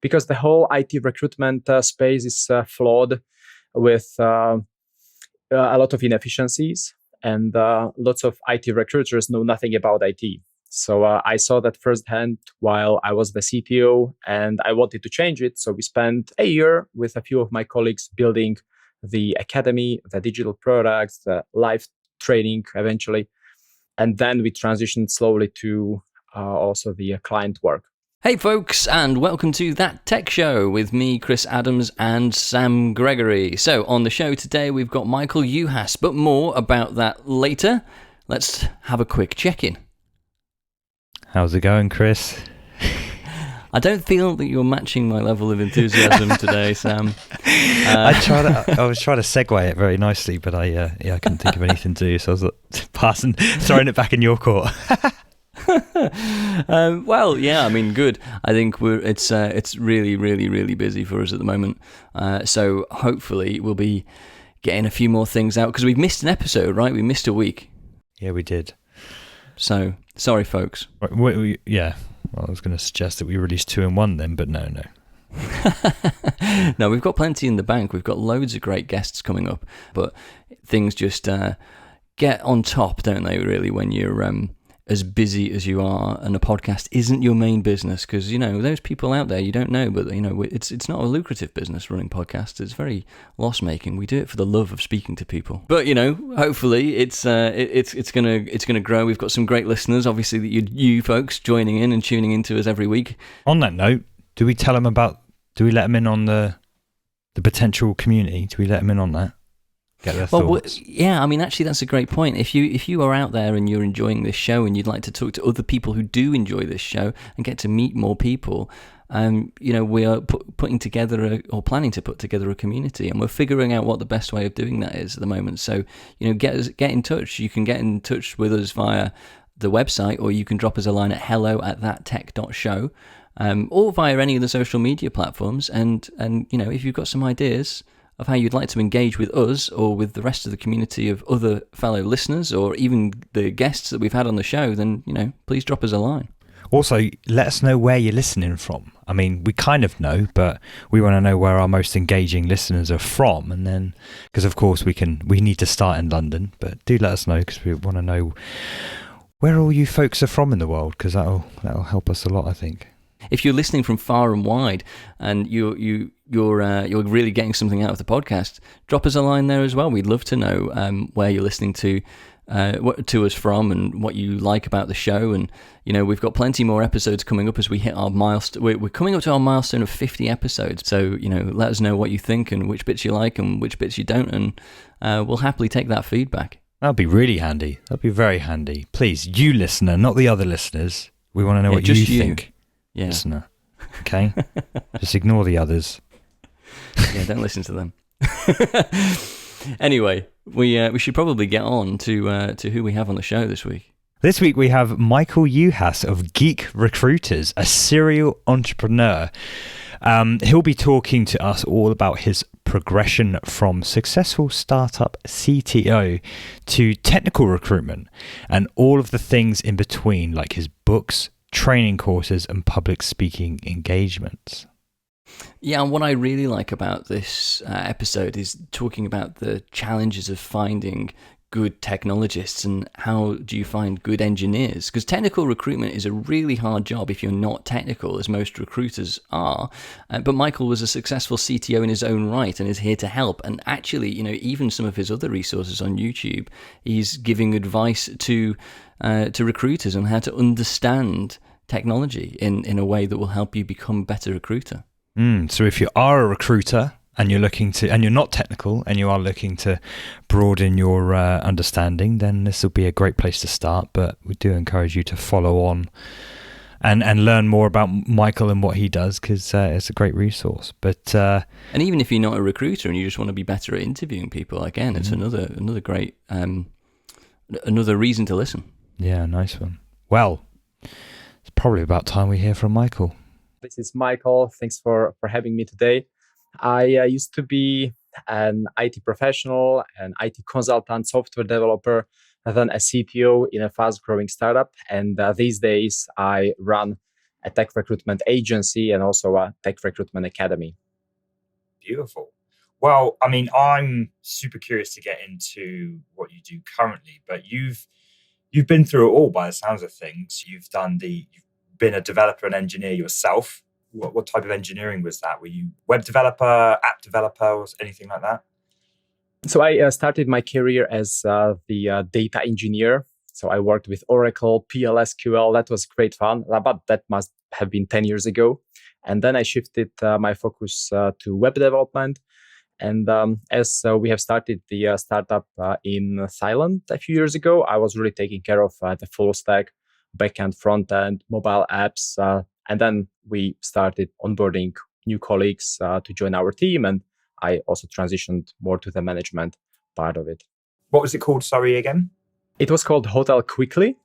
because the whole IT recruitment space is flawed with a lot of inefficiencies, and lots of IT recruiters know nothing about IT. So I saw that firsthand while I was the CTO, and I wanted to change it. So we spent a year with a few of my colleagues building the academy, the digital products, the live training eventually. And then we transitioned slowly to also the client work. Hey folks, and welcome to That Tech Show with me, Chris Adams, and Sam Gregory. So on the show today, we've got Michal Juhas, but more about that later. Let's have a quick check-in. How's it going, Chris? I don't feel that you're matching my level of enthusiasm today, Sam. I was trying to segue it very nicely, but I couldn't think of anything to do, so I was throwing it back in your court. Well, yeah, I mean, good. I think it's really, really, really busy for us at the moment. So hopefully we'll be getting a few more things out, because we've missed an episode, right? We missed a week. Yeah, we did. So sorry, folks. Yeah. Well, I was going to suggest that we release 2 in 1 then, but no. No, we've got plenty in the bank. We've got loads of great guests coming up, but things just get on top, don't they, really, when you're as busy as you are and a podcast isn't your main business, because, those people out there you don't know, but, it's not a lucrative business running podcasts. It's very loss-making. We do it for the love of speaking to people. But, hopefully it's gonna grow. We've got some great listeners, obviously, that you folks joining in and tuning into us every week. On that note, do we let them in on the potential community? Do we let them in on that? Get their thoughts. Yeah, I mean, actually, that's a great point. If you are out there and you're enjoying this show and you'd like to talk to other people who do enjoy this show and get to meet more people, we are putting together or planning to put together a community, and we're figuring out what the best way of doing that is at the moment. So, get in touch. You can get in touch with us via the website, or you can drop us a line at hello@thattech.show, or via any of the social media platforms. And if you've got some ideas of how you'd like to engage with us or with the rest of the community of other fellow listeners, or even the guests that we've had on the show, then, please drop us a line. Also, let us know where you're listening from. I mean, we kind of know, but we want to know where our most engaging listeners are from. And then, because of course we need to start in London, but do let us know, because we want to know where all you folks are from in the world, because that'll help us a lot, I think. If you're listening from far and wide and you're really getting something out of the podcast, drop us a line there as well. We'd love to know where you're listening to us from and what you like about the show. And we've got plenty more episodes coming up as we hit our milestone. We're coming up to our milestone of 50 episodes. So let us know what you think and which bits you like and which bits you don't, and we'll happily take that feedback. That'd be really handy. That'd be very handy. Please, you listener, not the other listeners. We want to know what you think. Yeah. Listener, okay? Just ignore the others. Yeah, don't listen to them. Anyway, we should probably get on to who we have on the show this week. This week we have Michal Juhas of Geek Recruiters, a serial entrepreneur. He'll be talking to us all about his progression from successful startup CTO to technical recruitment, and all of the things in between, like his books, training courses, and public speaking engagements. Yeah, and what I really like about this episode is talking about the challenges of finding good technologists and how do you find good engineers, because technical recruitment is a really hard job if you're not technical, as most recruiters are. But Michal was a successful CTO in his own right and is here to help. And actually, even some of his other resources on YouTube, he's giving advice to recruiters on how to understand technology in a way that will help you become a better recruiter. So if you are a recruiter and you're not technical and you are looking to broaden your understanding, then this will be a great place to start. But we do encourage you to follow on and learn more about Michal and what he does, because it's a great resource. But and even if you're not a recruiter and you just want to be better at interviewing people, again, it's another great another reason to listen. Yeah, nice one. Well, it's probably about time we hear from Michal. This is Michal. Thanks for having me today. I used to be an IT professional, an IT consultant, software developer, and then a CTO in a fast-growing startup. And these days, I run a tech recruitment agency and also a tech recruitment academy. Beautiful. Well, I mean, I'm super curious to get into what you do currently, but you've been through it all by the sounds of things. You've been a developer and engineer yourself. What type of engineering was that? Were you web developer, app developer, or anything like that? So I started my career as the data engineer. So I worked with Oracle, PLSQL. That was great fun, but that must have been 10 years ago. And then I shifted my focus to web development. And as we have started the startup in Thailand a few years ago, I was really taking care of the full stack, backend, front end, mobile apps. And then we started onboarding new colleagues to join our team. And I also transitioned more to the management part of it. What was it called? Sorry, again? It was called Hotel Quickly.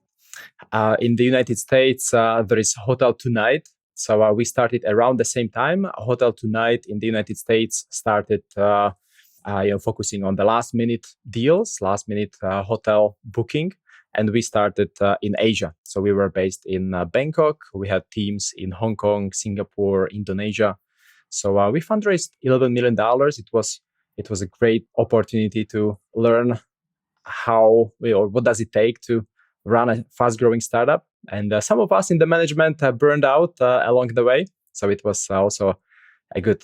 In the United States, there is Hotel Tonight. So we started around the same time. Hotel Tonight in the United States started focusing on the last minute deals, last minute hotel booking. And we started in Asia. So we were based in Bangkok. We had teams in Hong Kong, Singapore, Indonesia. So we fundraised $11 million. It was a great opportunity to learn what does it take to run a fast-growing startup. And some of us in the management burned out along the way. So it was also a good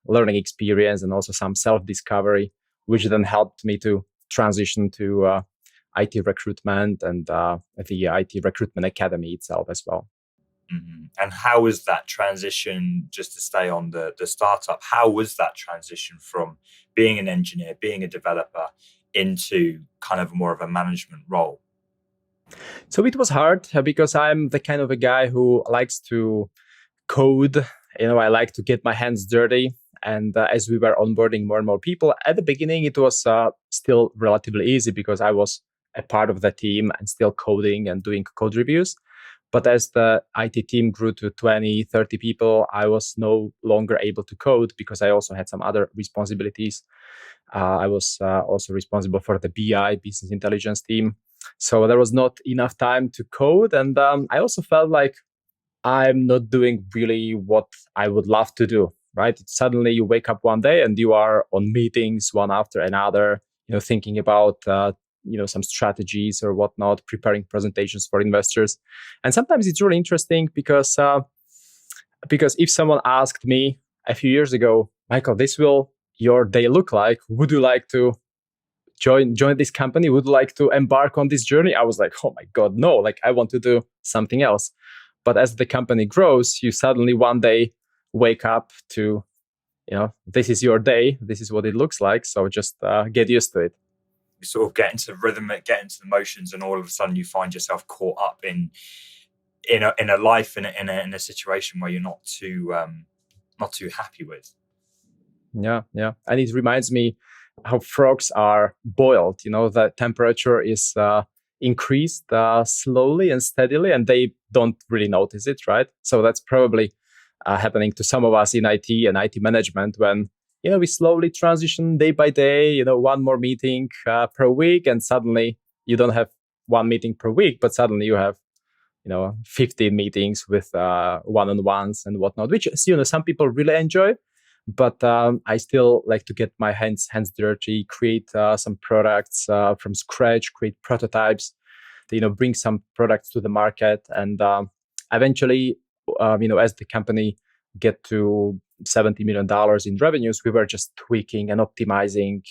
learning experience and also some self-discovery, which then helped me to transition to IT recruitment and the IT Recruitment Academy itself as well. Mm-hmm. And how was that transition, just to stay on the startup, how was that transition from being an engineer, being a developer, into kind of more of a management role? So it was hard because I'm the kind of a guy who likes to code. I like to get my hands dirty. And as we were onboarding more and more people, at the beginning, it was still relatively easy because I was a part of the team and still coding and doing code reviews. But as the IT team grew to 20, 30 people, I was no longer able to code because I also had some other responsibilities. I was also responsible for the BI, business intelligence team. So there was not enough time to code. And I also felt like I'm not doing really what I would love to do, right? Suddenly you wake up one day and you are on meetings one after another, thinking about some strategies or whatnot, preparing presentations for investors. And sometimes it's really interesting because if someone asked me a few years ago, Michael, this will your day look like? Would you like to join this company? Would you like to embark on this journey? I was like, oh my God, no, like I want to do something else. But as the company grows, you suddenly one day wake up to, this is your day. This is what it looks like. So just get used to it. You sort of get into rhythm, get into the motions, and all of a sudden you find yourself caught up in a life, in a situation where you're not too happy with. Yeah. And it reminds me how frogs are boiled. The temperature is increased slowly and steadily, and they don't really notice it, right? So that's probably happening to some of us in IT and IT management when, we slowly transition day by day, one more meeting per week, and suddenly you don't have one meeting per week, but suddenly you have, 15 meetings with one-on-ones and whatnot, which, some people really enjoy. But I still like to get my hands dirty, create some products from scratch, create prototypes, bring some products to the market. And eventually, as the company get to $70 million in revenues, we were just tweaking and optimizing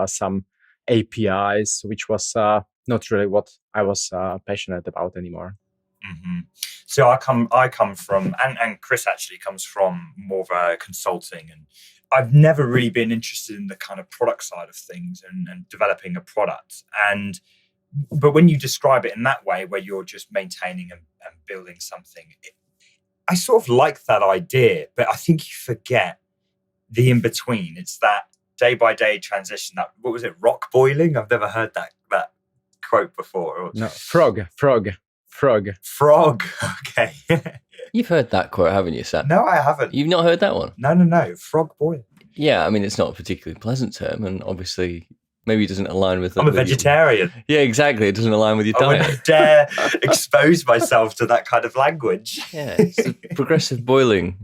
some APIs, which was not really what I was passionate about anymore. Mm-hmm. So I come from, and Chris actually comes from more of a consulting, and I've never really been interested in the kind of product side of things and developing a product. But when you describe it in that way, where you're just maintaining and building something, I sort of like that idea, but I think you forget the in-between. It's that day-by-day transition. That, what was it, rock boiling? I've never heard that quote before. No, frog. Okay. You've heard that quote, haven't you, Sam? No, I haven't. You've not heard that one? No. Frog boil. Yeah, I mean, it's not a particularly pleasant term, and obviously Maybe it doesn't align with. I'm a vegetarian. Yeah, exactly. It doesn't align with your diet. I wouldn't dare expose myself to that kind of language. Yeah, it's the progressive boiling.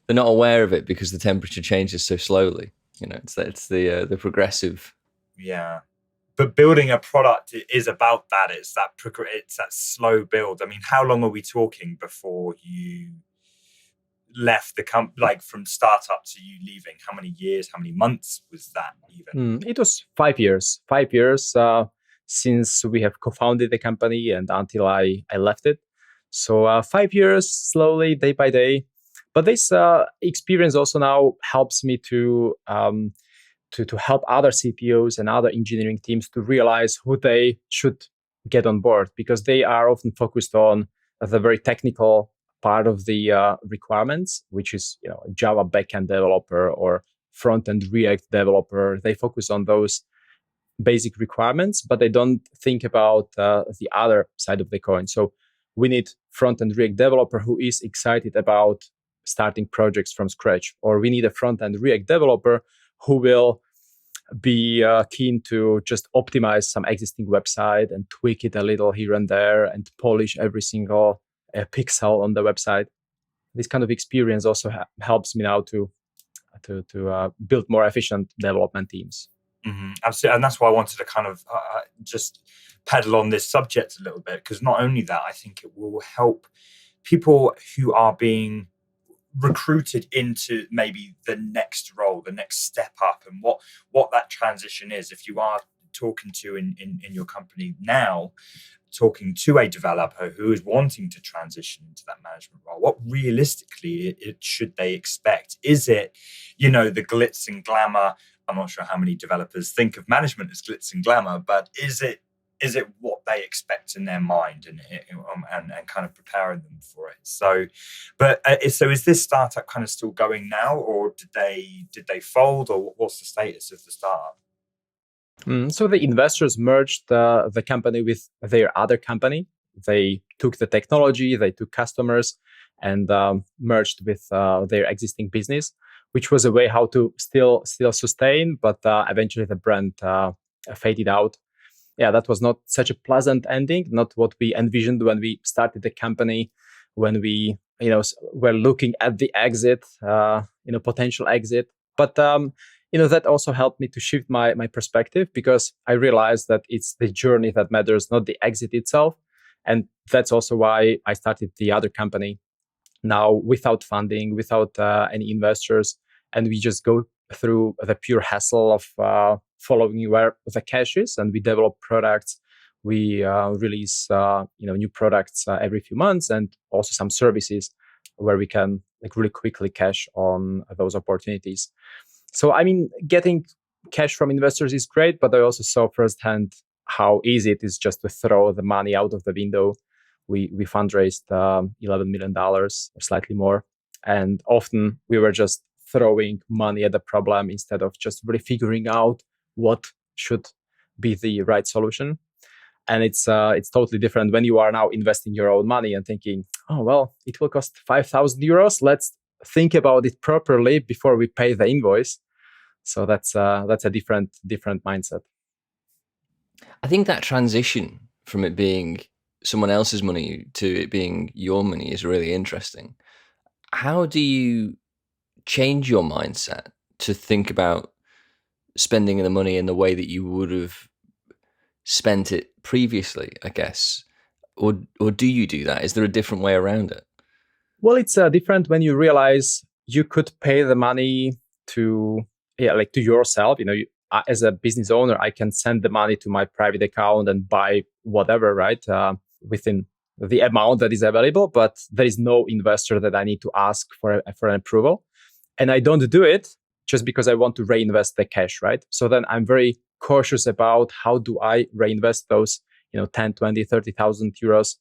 They're not aware of it because the temperature changes so slowly. It's the progressive. Yeah, but building a product is about that. It's that slow build. I mean, how long are we talking before you left the company, like from startup to you leaving? How many years, how many months was that even? It was 5 years. 5 years since we have co-founded the company and until I left it. So 5 years, slowly, day by day. But this experience also now helps me to help other CTOs and other engineering teams to realize who they should get on board, because they are often focused on the very technical part of the requirements, which is Java backend developer or front-end React developer. They focus on those basic requirements, but they don't think about the other side of the coin. So we need front-end React developer who is excited about starting projects from scratch, or we need a front-end React developer who will be keen to just optimize some existing website and tweak it a little here and there and polish every single pixel on the website. This kind of experience also helps me now to build more efficient development teams. Mm-hmm. Absolutely. And that's why I wanted to kind of just pedal on this subject a little bit, because not only that, I think it will help people who are being recruited into maybe the next role, the next step up, and what that transition is. If you are talking to in your company now, talking to a developer who is wanting to transition into that management role, what realistically should they expect? Is it, the glitz and glamour? I'm not sure how many developers think of management as glitz and glamour, but is it what they expect in their mind and kind of preparing them for it? So is this startup kind of still going now, or did they fold, or what's the status of the startup? So the investors merged the company with their other company. They took the technology, they took customers, and merged with their existing business, which was a way how to still sustain, but eventually the brand faded out. Yeah, that was not such a pleasant ending, not what we envisioned when we started the company, when we were looking at the exit, potential exit. But that also helped me to shift my perspective, because I realized that it's the journey that matters, not the exit itself. And that's also why I started the other company now without funding, without any investors. And we just go through the pure hassle of following where the cash is, and we develop products. We release new products every few months, and also some services where we can really quickly cash on those opportunities. So I mean, getting cash from investors is great, but I also saw firsthand how easy it is just to throw the money out of the window. We fundraised $11 million or slightly more, and often we were just throwing money at the problem instead of just really figuring out what should be the right solution. And it's totally different when you are now investing your own money and thinking, oh, well, it will cost 5,000 euros. Let's think about it properly before we pay the invoice. So that's a different mindset. I think that transition from it being someone else's money to it being your money is really interesting. How do you change your mindset to think about spending the money in the way that you would have spent it previously, I guess? Or do you do that? Is there a different way around it? Well, it's different when you realize you could pay the money to yourself. As a business owner, I can send the money to my private account and buy whatever, right, within the amount that is available. But there is no investor that I need to ask for an approval. And I don't do it just because I want to reinvest the cash, right? So then I'm very cautious about how do I reinvest those, 10, 20, 30,000 euros.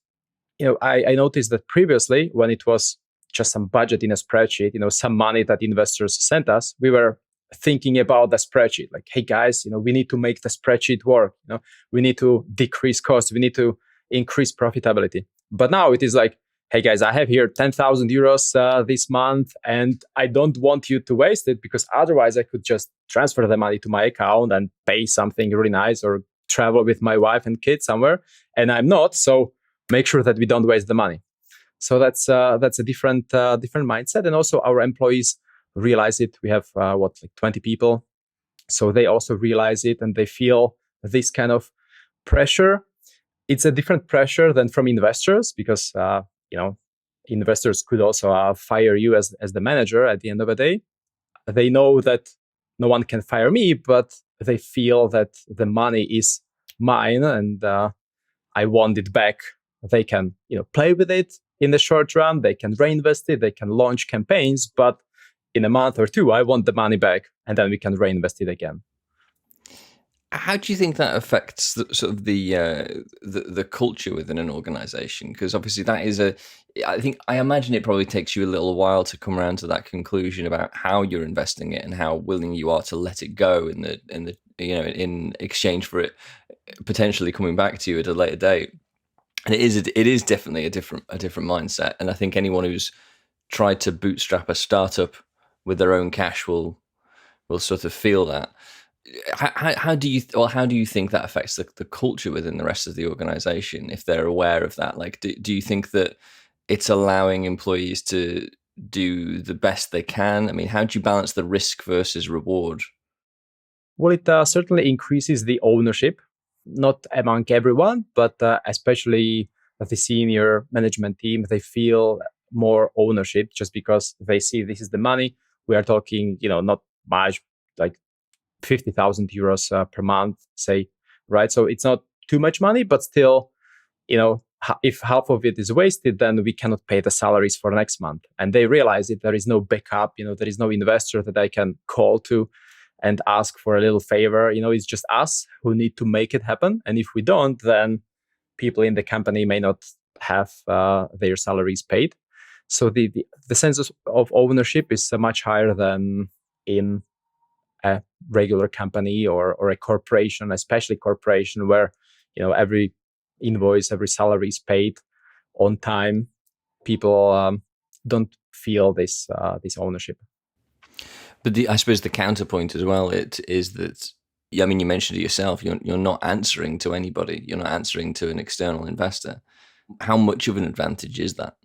I noticed that previously when it was just some budget in a spreadsheet, some money that investors sent us, we were thinking about the spreadsheet. Like, hey guys, we need to make the spreadsheet work. We need to decrease costs. We need to increase profitability. But now it is like, hey guys, I have here 10,000 euros this month, and I don't want you to waste it, because otherwise I could just transfer the money to my account and pay something really nice or travel with my wife and kids somewhere. And I'm not. So make sure that we don't waste the money. So that's a different mindset. And also our employees realize it. We have like 20 people. So they also realize it, and they feel this kind of pressure. It's a different pressure than from investors, because investors could also fire you as the manager at the end of the day. They know that no one can fire me, but they feel that the money is mine, and I want it back. They can play with it in the short run. They can reinvest it. They can launch campaigns, but in a month or two, I want the money back, and then we can reinvest it again. How do you think that affects the culture within an organization? Because obviously that is I imagine it probably takes you a little while to come around to that conclusion about how you're investing it and how willing you are to let it go in exchange for it potentially coming back to you at a later date. And it is definitely a different mindset. And I think anyone who's tried to bootstrap a startup with their own cash will sort of feel that. How do you think that affects the culture within the rest of the organization, if they're aware of that? Like, do you think that it's allowing employees to do the best they can? I mean, how do you balance the risk versus reward? Well, it certainly increases the ownership, not among everyone, but especially the senior management team. They feel more ownership just because they see this is the money. We are talking, not much, like 50,000 euros per month, say, right? So it's not too much money, but still, if half of it is wasted, then we cannot pay the salaries for next month. And they realize it. There is no backup, there is no investor that I can call to and ask for a little favor. It's just us who need to make it happen. And if we don't, then people in the company may not have their salaries paid. So the sense of ownership is much higher than in a regular company or a corporation, especially corporation, where every invoice, every salary is paid on time. People don't feel this ownership. But I suppose the counterpoint as well is that, I mean, you mentioned it yourself. You're not answering to anybody. You're not answering to an external investor. How much of an advantage is that?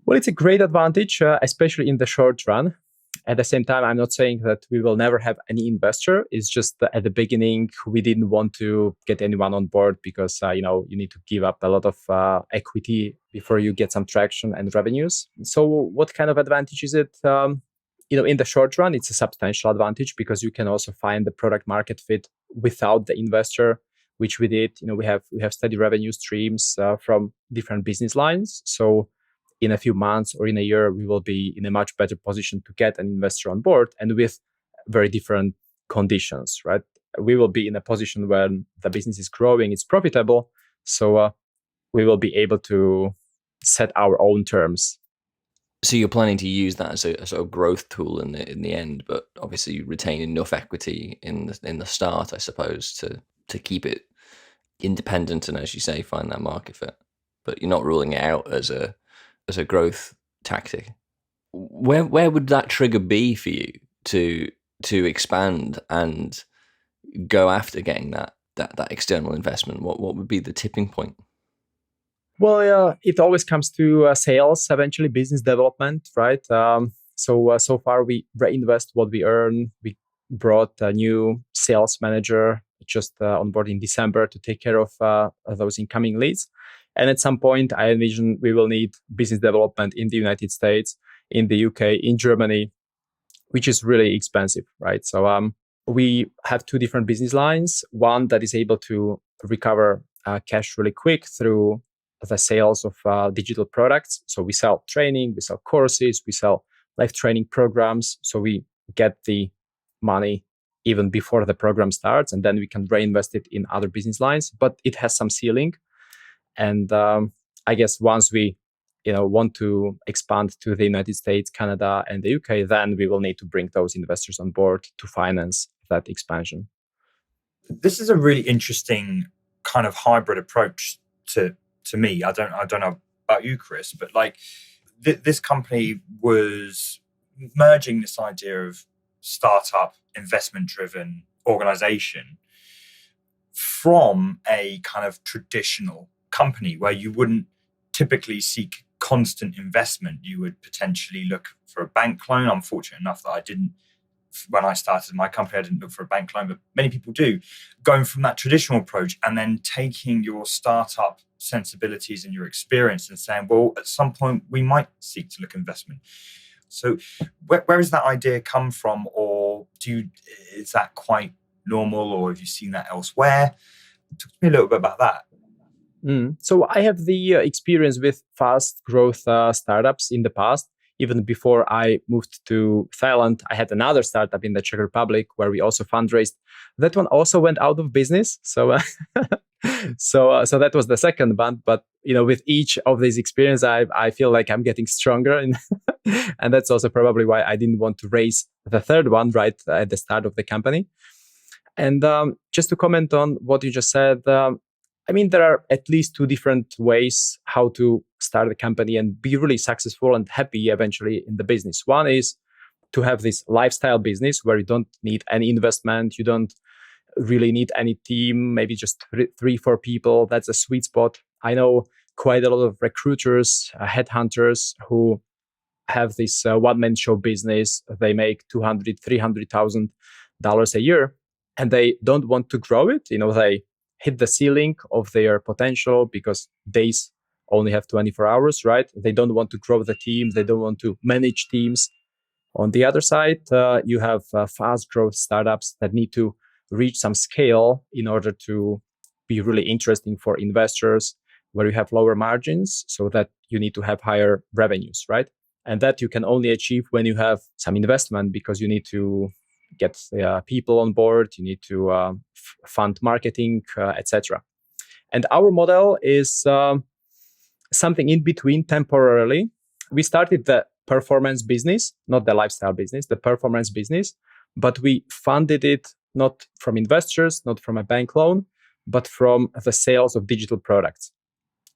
Well, it's a great advantage, especially in the short run. At the same time, I'm not saying that we will never have any investor. It's just that at the beginning, we didn't want to get anyone on board because, you need to give up a lot of equity before you get some traction and revenues. So what kind of advantage is it? In the short run, it's a substantial advantage because you can also find the product market fit without the investor, which we did. We have steady revenue streams from different business lines. So in a few months or in a year, we will be in a much better position to get an investor on board, and with very different conditions, right? We will be in a position when the business is growing, it's profitable. So we will be able to set our own terms. So you're planning to use that as a sort of growth tool in the end, but obviously you retain enough equity in the start, I suppose, to keep it independent and, as you say, find that market fit. But you're not ruling it out as a growth tactic. Where would that trigger be for you to expand and go after getting that external investment? What would be the tipping point? Well, it always comes to sales, eventually business development, right? So far we reinvest what we earn. We brought a new sales manager just on board in December to take care of those incoming leads. And at some point, I envision we will need business development in the United States, in the UK, in Germany, which is really expensive, right? So we have two different business lines. One that is able to recover cash really quick through the sales of digital products. So we sell training, we sell courses, we sell live training programs. So we get the money even before the program starts, and then we can reinvest it in other business lines. But it has some ceiling. And I guess once we want to expand to the United States, Canada, and the UK, then we will need to bring those investors on board to finance that expansion. This is a really interesting kind of hybrid approach to me. I don't know about you, Chris, but like this company was merging this idea of startup investment driven organization from a kind of traditional company where you wouldn't typically seek constant investment. You would potentially look for a bank loan. I'm fortunate enough that I didn't, when I started my company, I didn't look for a bank loan, but many people do. Going from that traditional approach and then taking your startup sensibilities and your experience and saying, well, at some point we might seek to look investment. So where does that idea come from? Or is that quite normal, or have you seen that elsewhere? Talk to me a little bit about that. So I have the experience with fast growth startups in the past. Even before I moved to Thailand, I had another startup in the Czech Republic where we also fundraised. That one also went out of business. So, so that was the second one. But with each of these experiences, I feel like I'm getting stronger, and that's also probably why I didn't want to raise the third one right at the start of the company. And just to comment on what you just said. There are at least two different ways how to start a company and be really successful and happy eventually in the business. One is to have this lifestyle business where you don't need any investment. You don't really need any team, maybe just 3-4 people. That's a sweet spot. I know quite a lot of recruiters, headhunters who have this one-man show business. They make $200,000-$300,000 a year, and they don't want to grow it. They hit the ceiling of their potential because days only have 24 hours, right? They don't want to grow the team. They don't want to manage teams. On the other side, you have fast growth startups that need to reach some scale in order to be really interesting for investors, where you have lower margins so that you need to have higher revenues, right? And that you can only achieve when you have some investment, because you need to get people on board, you need to fund marketing, etc. And our model is something in between temporarily. We started the performance business, not the lifestyle business, the performance business, but we funded it not from investors, not from a bank loan, but from the sales of digital products.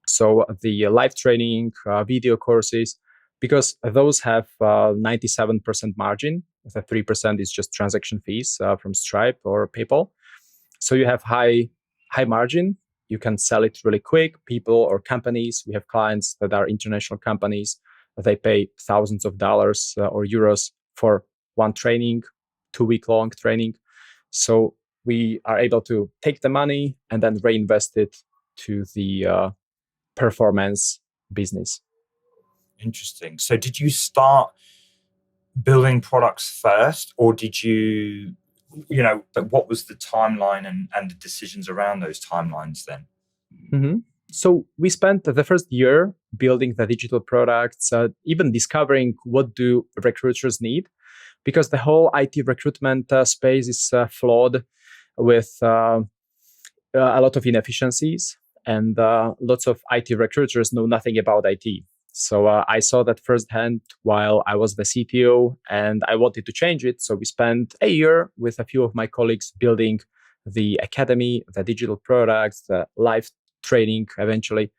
So the live training, video courses, because those have 97% margin. The 3% is just transaction fees from Stripe or PayPal. So you have high margin. You can sell it really quick. People or companies, we have clients that are international companies. They pay thousands of dollars or euros for one training, 2-week long training. So we are able to take the money and then reinvest it to the performance business. Interesting. So did you start building products first, or did you, what was the timeline and the decisions around those timelines then? Mm-hmm. So we spent the first year building the digital products, even discovering what do recruiters need, because the whole IT recruitment space is flawed with a lot of inefficiencies, and lots of IT recruiters know nothing about IT. So I saw that firsthand while I was the CTO, and I wanted to change it. So we spent a year with a few of my colleagues building the academy, the digital products, the live training eventually.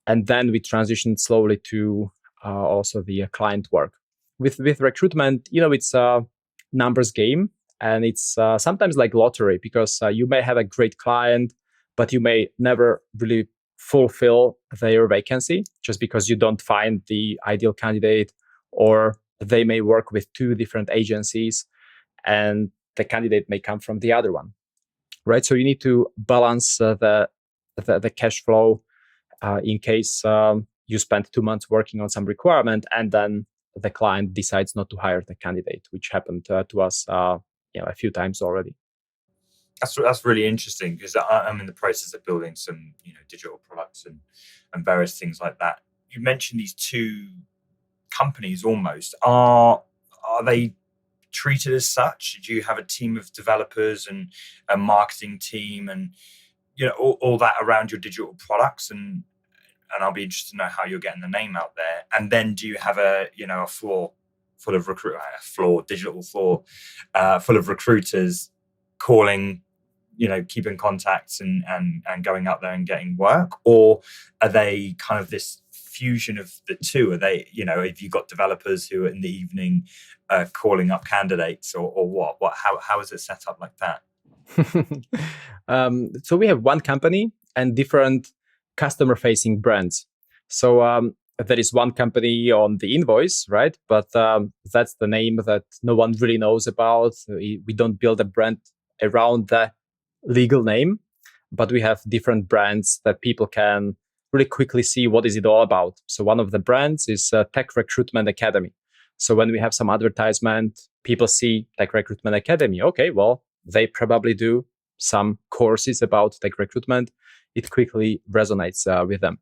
And then we transitioned slowly to also the client work. With recruitment, it's a numbers game, and it's sometimes like lottery, because you may have a great client, but you may never really fulfill their vacancy just because you don't find the ideal candidate, or they may work with 2 different agencies and the candidate may come from the other one, right? So you need to balance the cash flow in case you spend 2 months working on some requirement and then the client decides not to hire the candidate, which happened to us a few times already. That's really interesting, because I'm in the process of building some digital products and various things like that. You mentioned these 2 companies almost. Are they treated as such? Do you have a team of developers and a marketing team and all that around your digital products? And I'll be interested to know how you're getting the name out there. And then do you have a floor full of digital floor full of recruiters calling, keeping contacts and going out there and getting work? Or are they kind of this fusion of the two? Are they, have you got developers who are in the evening calling up candidates or what? How is it set up like that? So we have one company and different customer-facing brands. So there is one company on the invoice, right? But that's the name that no one really knows about. We don't build a brand around the legal name, but we have different brands that people can really quickly see what is it all about. So one of the brands is Tech Recruitment Academy. So when we have some advertisement, people see Tech Recruitment Academy. Okay, well, they probably do some courses about tech recruitment. It quickly resonates with them.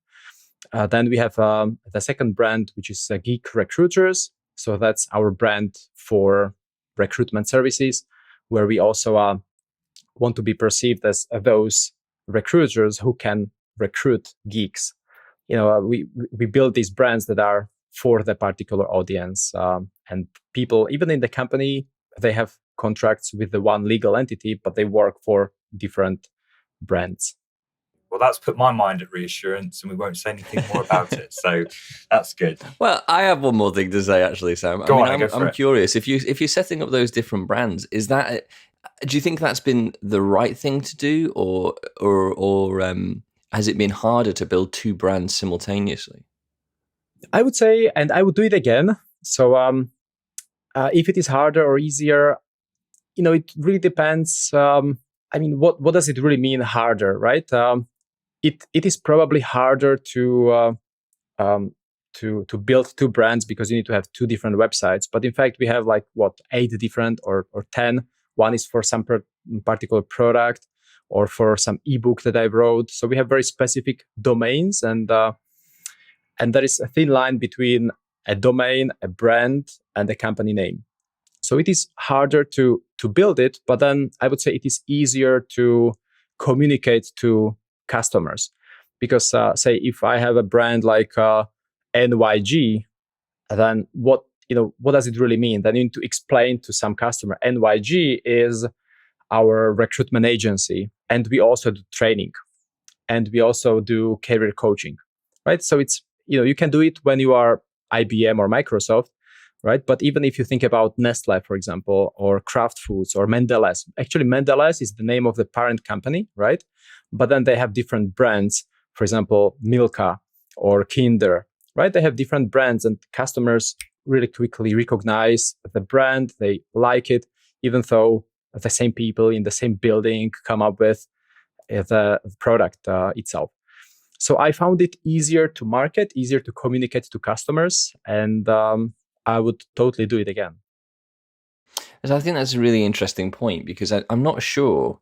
Then we have the second brand, which is Geek Recruiters. So that's our brand for recruitment services, where we also want to be perceived as those recruiters who can recruit geeks. We build these brands that are for the particular audience, and people, even in the company, they have contracts with the one legal entity, but they work for different brands. Well, that's put my mind at reassurance, and we won't say anything more about it. So that's good. Well, I have one more thing to say, actually, Sam. I'm curious. If you're setting up those different brands, do you think that's been the right thing to do, or has it been harder to build two brands simultaneously? I would say, and I would do it again. So if it is harder or easier, it really depends. What does it really mean harder, right? It is probably harder to build two brands because you need to have two different websites. But in fact, we have 8 different or 10. One is for some particular product or for some ebook that I wrote. So we have very specific domains, and there is a thin line between a domain, a brand, and a company name. So it is harder to build it, but then I would say it is easier to communicate to customers. Because say if I have a brand like NYG, then what does it really mean? Then you need to explain to some customer, NYG is our recruitment agency, and we also do training, and we also do career coaching, right? So it's, you can do it when you are IBM or Microsoft, right? But even if you think about Nestle, for example, or Kraft Foods or Mendelez, actually Mendelez is the name of the parent company, right? But then they have different brands, for example, Milka or Kinder, right? They have different brands, and customers really quickly recognize the brand. They like it, even though the same people in the same building come up with the product itself. So I found it easier to market, easier to communicate to customers, and I would totally do it again. I think that's a really interesting point, because I'm not sure,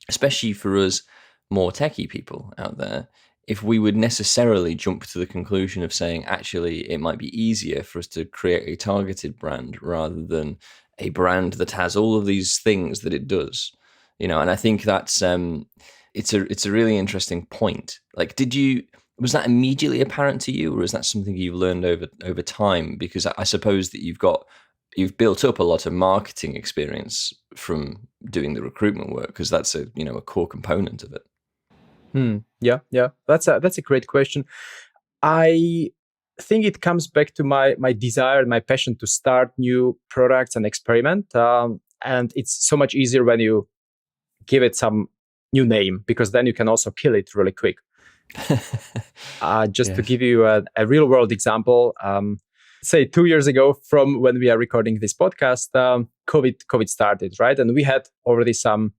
especially for us more techie people out there, if we would necessarily jump to the conclusion of saying, actually, it might be easier for us to create a targeted brand rather than a brand that has all of these things that it does. And I think that's it's a really interesting point. Was that immediately apparent to you, or is that something you've learned over time? Because I suppose that you've built up a lot of marketing experience from doing the recruitment work, because that's a core component of it. Yeah. That's a great question. I think it comes back to my desire, my passion to start new products and experiment. And it's so much easier when you give it some new name, because then you can also kill it really quick. To give you a real world example, say 2 years ago from when we are recording this podcast, COVID started, right? And we had already some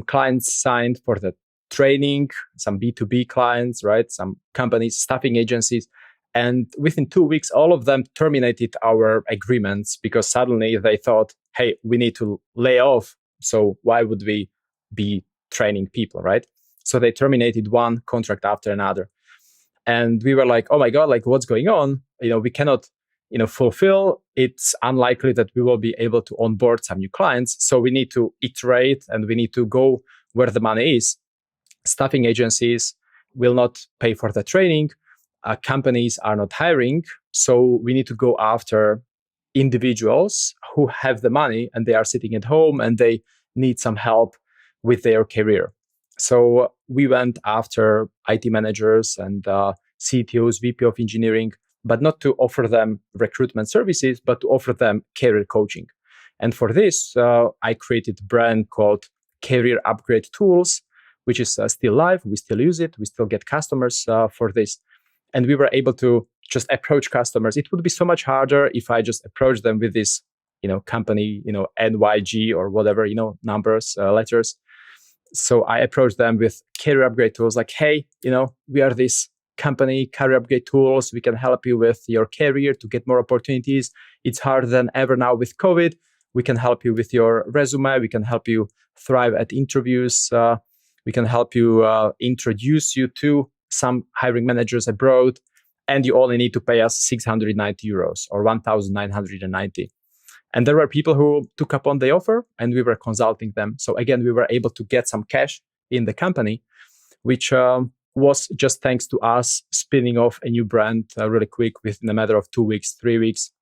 clients signed for the training, some B2B clients, right? Some companies, staffing agencies. And within 2 weeks, all of them terminated our agreements because suddenly they thought, hey, we need to lay off. So why would we be training people, right? So they terminated one contract after another. And we were like, oh my God, what's going on? We cannot, fulfill. It's unlikely that we will be able to onboard some new clients. So we need to iterate and we need to go where the money is. Staffing agencies will not pay for the training. Companies are not hiring. So we need to go after individuals who have the money and they are sitting at home and they need some help with their career. So we went after IT managers and CTOs, VP of engineering, but not to offer them recruitment services, but to offer them career coaching. And for this, I created a brand called Career Upgrade Tools, which is still live. We still use it. We still get customers for this. And we were able to just approach customers. It would be so much harder if I just approached them with this, company, NYG or whatever, numbers, letters. So I approached them with career upgrade tools like, hey, we are this company, career upgrade tools. We can help you with your career to get more opportunities. It's harder than ever now with COVID. We can help you with your resume. We can help you thrive at interviews. We can help you introduce you to some hiring managers abroad. And you only need to pay us 690 euros or 1,990. And there were people who took up on the offer and we were consulting them. So again, we were able to get some cash in the company, which was just thanks to us spinning off a new brand really quick within a matter of 2 weeks, 3 weeks.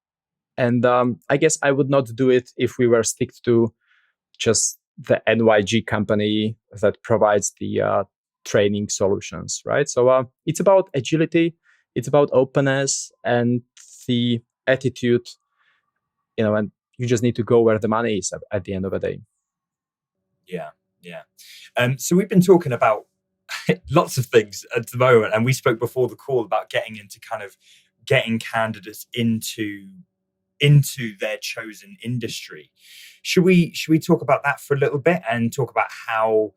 And I guess I would not do it if we were stick to just the NYG company that provides the training solutions, right? So it's about agility, it's about openness and the attitude, and you just need to go where the money is at the end of the day. Yeah. So we've been talking about lots of things at the moment, and we spoke before the call about getting candidates into their chosen industry. Should we talk about that for a little bit and talk about how,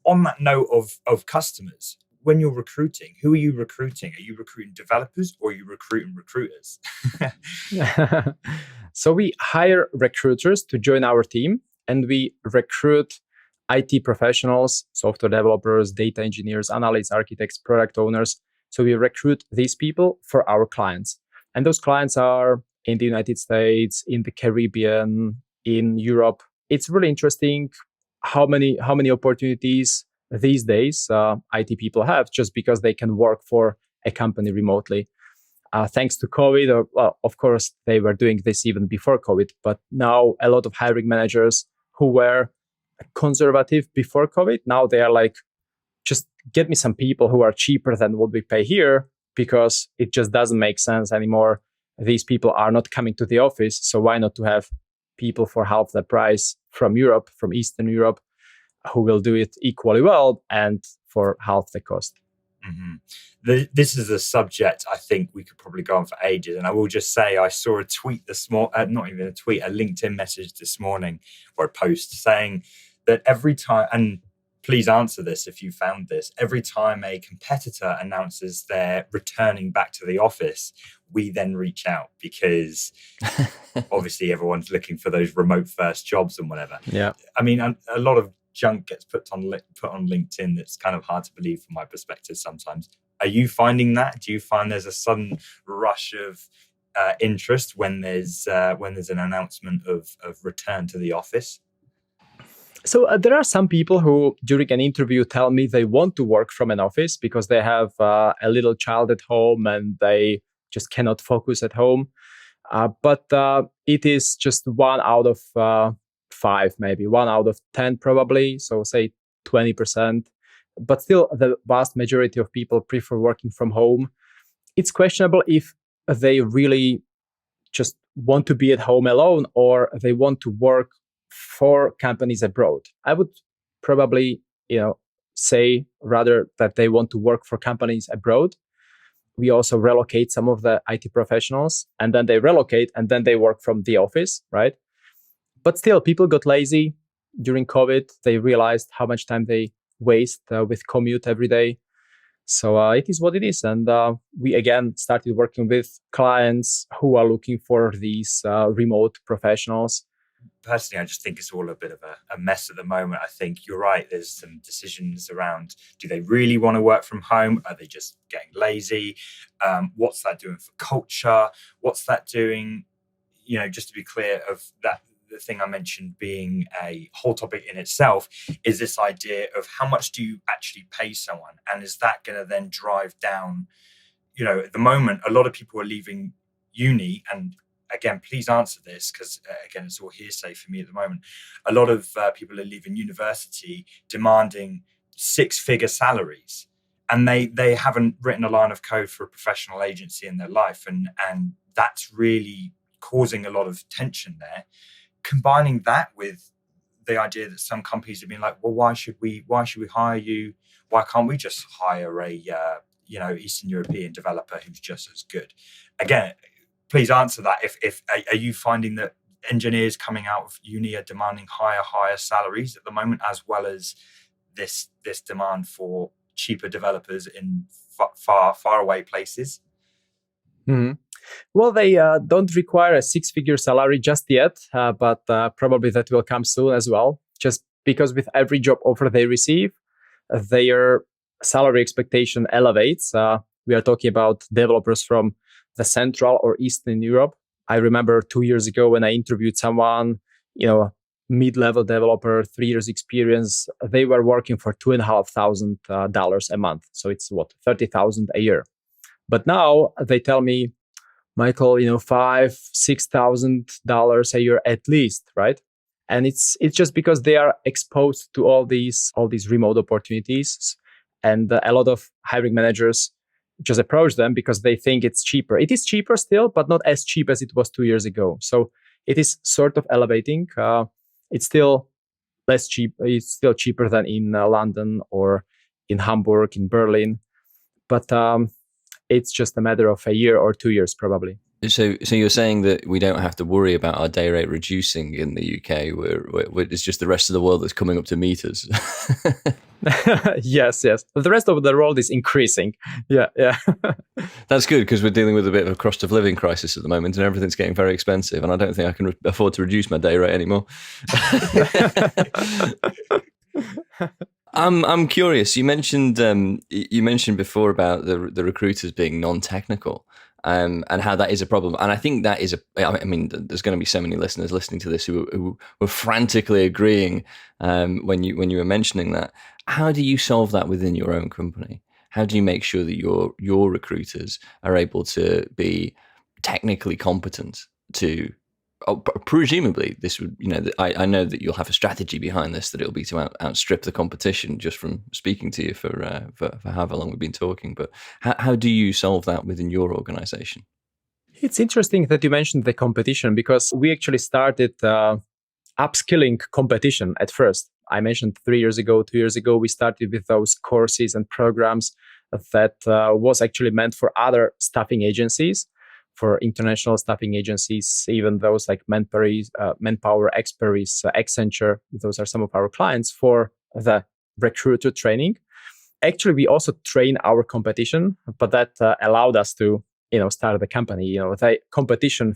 on that note of customers, when you're recruiting, who are you recruiting? Are you recruiting developers or are you recruiting recruiters? So we hire recruiters to join our team, and we recruit IT professionals, software developers, data engineers, analysts, architects, product owners. So we recruit these people for our clients. And those clients are in the United States, in the Caribbean, in Europe. It's really interesting how many opportunities these days IT people have just because they can work for a company remotely. Thanks to COVID, of course, they were doing this even before COVID, but now a lot of hiring managers who were conservative before COVID, now they are like, just get me some people who are cheaper than what we pay here because it just doesn't make sense anymore. These people are not coming to the office, so why not to have people for half the price from Europe, from Eastern Europe, who will do it equally well and for half the cost. Mm-hmm. This is a subject I think we could probably go on for ages. And I will just say I saw a tweet this morning, not even a tweet, a LinkedIn message this morning or a post saying that every time, and please answer this if you found this, every time a competitor announces they're returning back to the office, we then reach out because obviously everyone's looking for those remote first jobs and whatever. Yeah. I mean, a lot of junk gets put on LinkedIn that's kind of hard to believe from my perspective sometimes. Are you finding that? Do you find there's a sudden rush of interest when there's an announcement of return to the office? So there are some people who during an interview tell me they want to work from an office because they have a little child at home and they just cannot focus at home. But it is just 1 out of 5, maybe 1 out of 10, probably. So say 20%. But still, the vast majority of people prefer working from home. It's questionable if they really just want to be at home alone or they want to work for companies abroad. I would probably, say rather that they want to work for companies abroad. We also relocate some of the IT professionals and then they relocate and then they work from the office, right? But still, people got lazy during COVID. They realized how much time they waste with commute every day. So it is what it is. And we again started working with clients who are looking for these remote professionals. Personally, I just think it's all a bit of a mess at the moment. I think you're right. There's some decisions around, do they really want to work from home? Are they just getting lazy? What's that doing for culture? What's that doing? Just to be clear of that, the thing I mentioned being a whole topic in itself is this idea of how much do you actually pay someone? And is that going to then drive down, at the moment, a lot of people are leaving uni, and again, please answer this because, again, it's all hearsay for me at the moment. A lot of people are leaving university demanding 6-figure salaries. and they haven't written a line of code for a professional agency in their life, and that's really causing a lot of tension there. Combining that with the idea that some companies have been like, well, why should we hire you? Why can't we just hire a Eastern European developer who's just as good? Again, please answer that. If are you finding that engineers coming out of uni are demanding higher salaries at the moment, as well as this demand for cheaper developers in far away places? Mm-hmm. Well, they don't require a six-figure salary just yet, but probably that will come soon as well. Just because with every job offer they receive, their salary expectation elevates. We are talking about developers from the Central or Eastern Europe. I remember 2 years ago when I interviewed someone, mid-level developer, 3 years experience, they were working for $2,500 a month. So it's $30,000 a year. But now they tell me, Michael, $5,000-$6,000 a year at least, right? And it's just because they are exposed to all these remote opportunities, and a lot of hiring managers just approach them because they think it's cheaper. It is cheaper still, but not as cheap as it was 2 years ago. So it is sort of elevating. It's still less cheap. It's still cheaper than in London or in Hamburg, in Berlin. But it's just a matter of a year or 2 years, probably. So you're saying that we don't have to worry about our day rate reducing in the UK, where it's just the rest of the world that's coming up to meet us. Yes. The rest of the world is increasing. Yeah. That's good, because we're dealing with a bit of a cost of living crisis at the moment, and everything's getting very expensive, and I don't think I can afford to reduce my day rate anymore. I'm curious. You mentioned before about the recruiters being non-technical, and how that is a problem. And I think that is there's going to be so many listeners listening to this who were frantically agreeing when you were mentioning that. How do you solve that within your own company? How do you make sure that your recruiters are able to be technically competent to? Presumably, this would, I know that you'll have a strategy behind this, that it'll be to outstrip the competition, just from speaking to you for however long we've been talking. But how do you solve that within your organization? It's interesting that you mentioned the competition, because we actually started upskilling competition at first. I mentioned 2 years ago, we started with those courses and programs that was actually meant for other staffing agencies, for international staffing agencies, even those like Manpower, Experis, Accenture. Those are some of our clients for the recruiter training. Actually, we also train our competition, but that allowed us to, start the company. The competition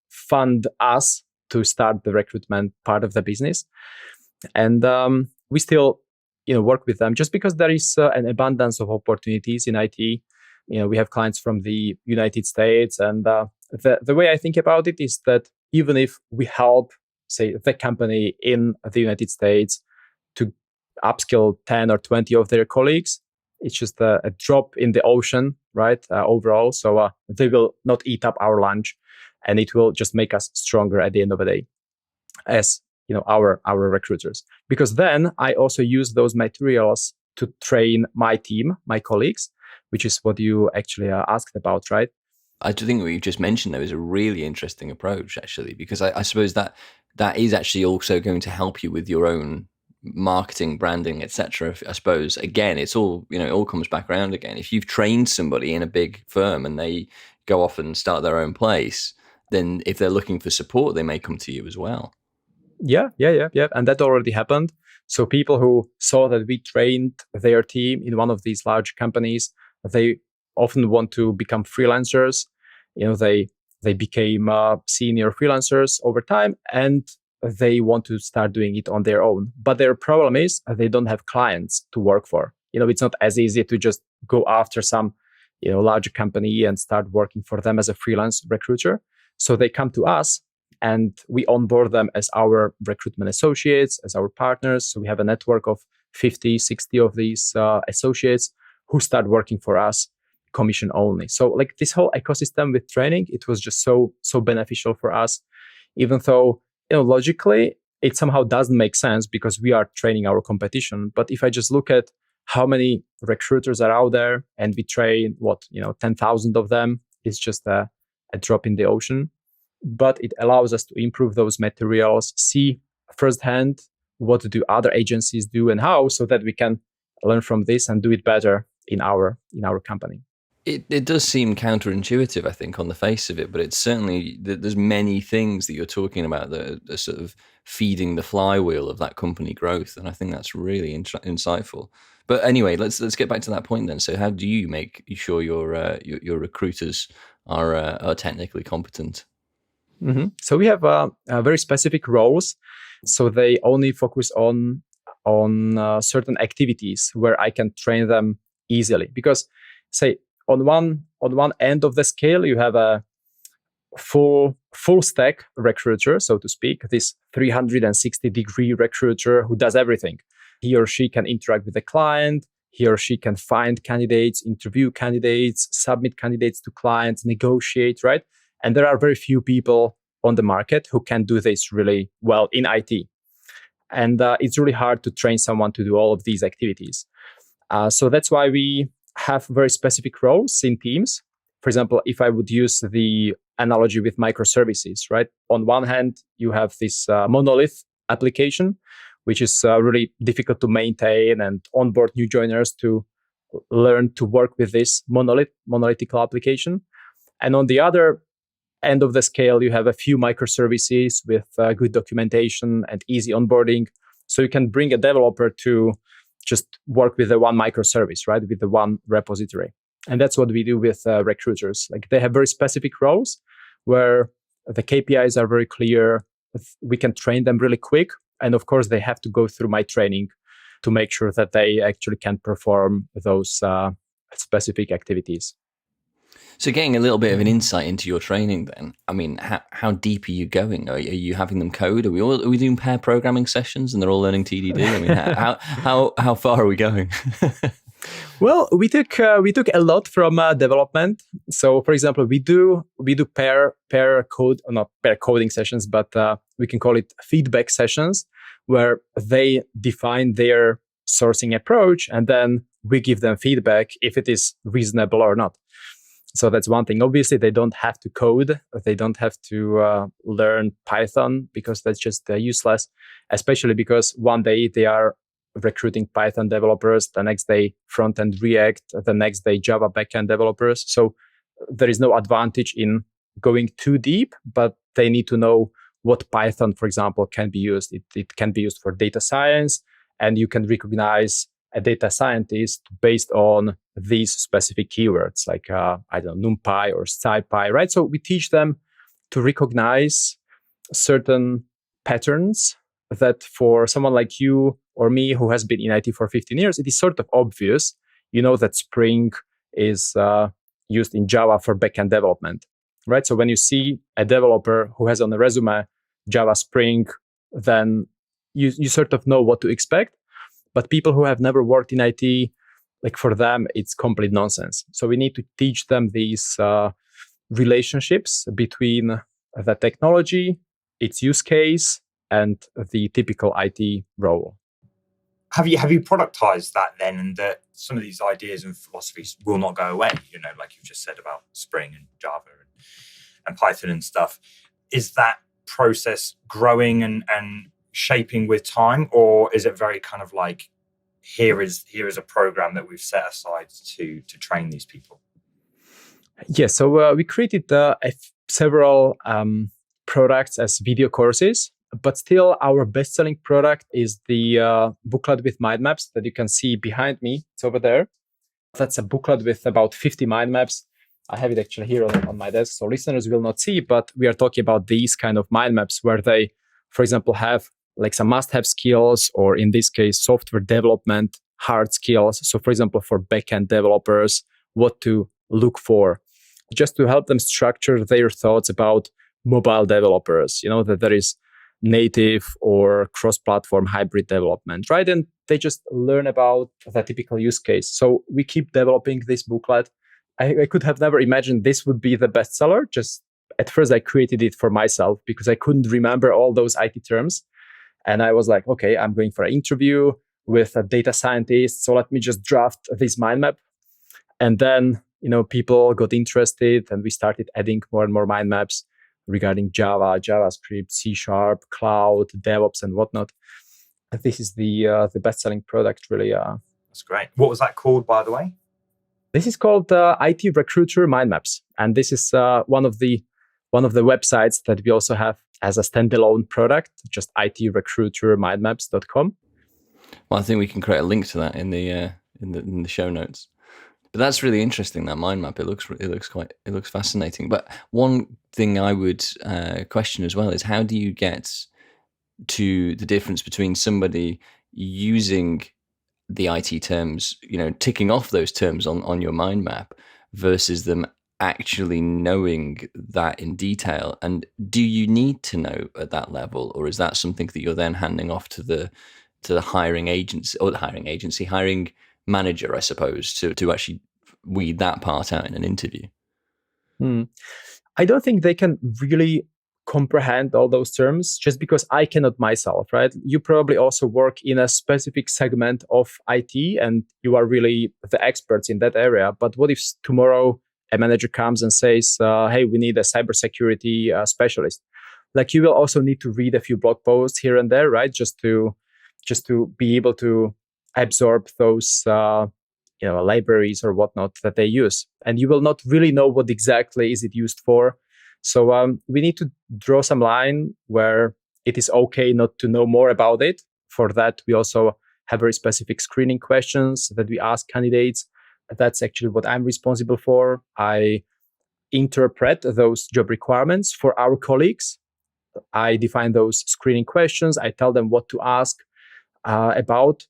fund us to start the recruitment part of the business. And we still, work with them just because there is an abundance of opportunities in IT. We have clients from the United States, and the way I think about it is that even if we help, say, the company in the United States to upskill 10 or 20 of their colleagues, it's just a drop in the ocean, right? Overall, so they will not eat up our lunch, and it will just make us stronger at the end of the day, as our recruiters. Because then I also use those materials to train my team, my colleagues, which is what you actually asked about, right? I do think what you just mentioned, though, is a really interesting approach, actually, because I suppose that is actually also going to help you with your own marketing, branding, etc. I suppose, again, it's all, it all comes back around again. If you've trained somebody in a big firm and they go off and start their own place, then if they're looking for support, they may come to you as well. Yeah. And that already happened. So people who saw that we trained their team in one of these large companies, they often want to become freelancers. They became senior freelancers over time, and they want to start doing it on their own. But their problem is they don't have clients to work for. It's not as easy to just go after some, larger company and start working for them as a freelance recruiter. So they come to us, and we onboard them as our recruitment associates, as our partners. So we have a network of 50, 60 of these associates who start working for us, commission only. So like this whole ecosystem with training, it was just so beneficial for us, even though, logically, it somehow doesn't make sense because we are training our competition. But if I just look at how many recruiters are out there, and we train 10,000 of them. It's just a drop in the ocean. But it allows us to improve those materials, see firsthand what do other agencies do and how, so that we can learn from this and do it better in our company. It does seem counterintuitive, I think, on the face of it, but it's certainly, there's many things that you're talking about that are sort of feeding the flywheel of that company growth, and I think that's really insightful. But anyway, let's get back to that point then. So, how do you make sure your recruiters are technically competent? Mm-hmm. So we have very specific roles. So they only focus on certain activities where I can train them easily. Because, say, on one end of the scale, you have a full stack recruiter, so to speak, this 360-degree recruiter who does everything. He or she can interact with the client. He or she can find candidates, interview candidates, submit candidates to clients, negotiate, right? And there are very few people on the market who can do this really well in IT. And it's really hard to train someone to do all of these activities. So that's why we have very specific roles in teams. For example, if I would use the analogy with microservices, right? On one hand, you have this monolith application, which is really difficult to maintain and onboard new joiners to learn to work with this monolithic application. And on the other end of the scale, you have a few microservices with good documentation and easy onboarding. So you can bring a developer to just work with the one microservice, right? With the one repository. And that's what we do with recruiters. Like, they have very specific roles where the KPIs are very clear. We can train them really quick. And of course, they have to go through my training to make sure that they actually can perform those specific activities. So getting a little bit of an insight into your training then, I mean, how deep are you going? Are you having them code? Are we doing pair programming sessions and they're all learning TDD? I mean, how far are we going? Well, we took a lot from development. So, for example, we do pair coding sessions, but we can call it feedback sessions, where they define their sourcing approach, and then we give them feedback if it is reasonable or not. So that's one thing. Obviously, they don't have to code. They don't have to learn Python, because that's just useless, especially because one day they are recruiting Python developers, the next day front-end React, the next day Java backend developers. So there is no advantage in going too deep, but they need to know what Python, for example, can be used. It can be used for data science, and you can recognize a data scientist based on these specific keywords, like, NumPy or SciPy, right? So we teach them to recognize certain patterns that for someone like you or me who has been in IT for 15 years, it is sort of obvious. You know that Spring is used in Java for backend development, right? So when you see a developer who has on the resume Java Spring, then you sort of know what to expect. But people who have never worked in IT, like, for them, it's complete nonsense. So we need to teach them these relationships between the technology, its use case, and the typical IT role. Have you productized that then, and that some of these ideas and philosophies will not go away? You know, like you've just said about Spring and Java and Python and stuff. Is that process growing and shaping with time, or is it very kind of like, here is a program that we've set aside to train these people? Yes, so we created several products as video courses, but still our best-selling product is the booklet with mind maps that you can see behind me. It's over there. That's a booklet with about 50 mind maps. I have it actually here on my desk, so listeners will not see, but we are talking about these kind of mind maps where they, for example, have like some must-have skills, or in this case, software development, hard skills. So, for example, for backend developers, what to look for, just to help them structure their thoughts about mobile developers, that there is native or cross-platform hybrid development, right? And they just learn about the typical use case. So we keep developing this booklet. I could have never imagined this would be the bestseller. Just at first, I created it for myself because I couldn't remember all those IT terms. And I was like, okay, I'm going for an interview. with a data scientist. So let me just draft this mind map. And then, people got interested and we started adding more and more mind maps regarding Java, JavaScript, C#, cloud, DevOps, and whatnot. This is the best-selling product, really. That's great. What was that called, by the way? This is called IT Recruiter Mind Maps, and this is one of the websites that we also have as a standalone product, just itrecruitermindmaps.com. Well, I think we can create a link to that in the show notes. But that's really interesting, that mind map. It looks fascinating. But one thing I would question as well is, how do you get to the difference between somebody using the IT terms, ticking off those terms on your mind map, versus them actually knowing that in detail? And do you need to know at that level, or is that something that you're then handing off to the hiring manager, I suppose, to actually weed that part out in an interview? I don't think they can really comprehend all those terms just because I cannot myself, right? You probably also work in a specific segment of IT and you are really the experts in that area. But what if tomorrow a manager comes and says, hey, we need a cybersecurity specialist? Like, you will also need to read a few blog posts here and there, right? Just to be able to absorb those libraries or whatnot that they use. And you will not really know what exactly is it used for. So we need to draw some line where it is okay not to know more about it. For that, we also have very specific screening questions that we ask candidates. That's actually what I'm responsible for. I interpret those job requirements for our colleagues. I define those screening questions. I tell them what to ask about.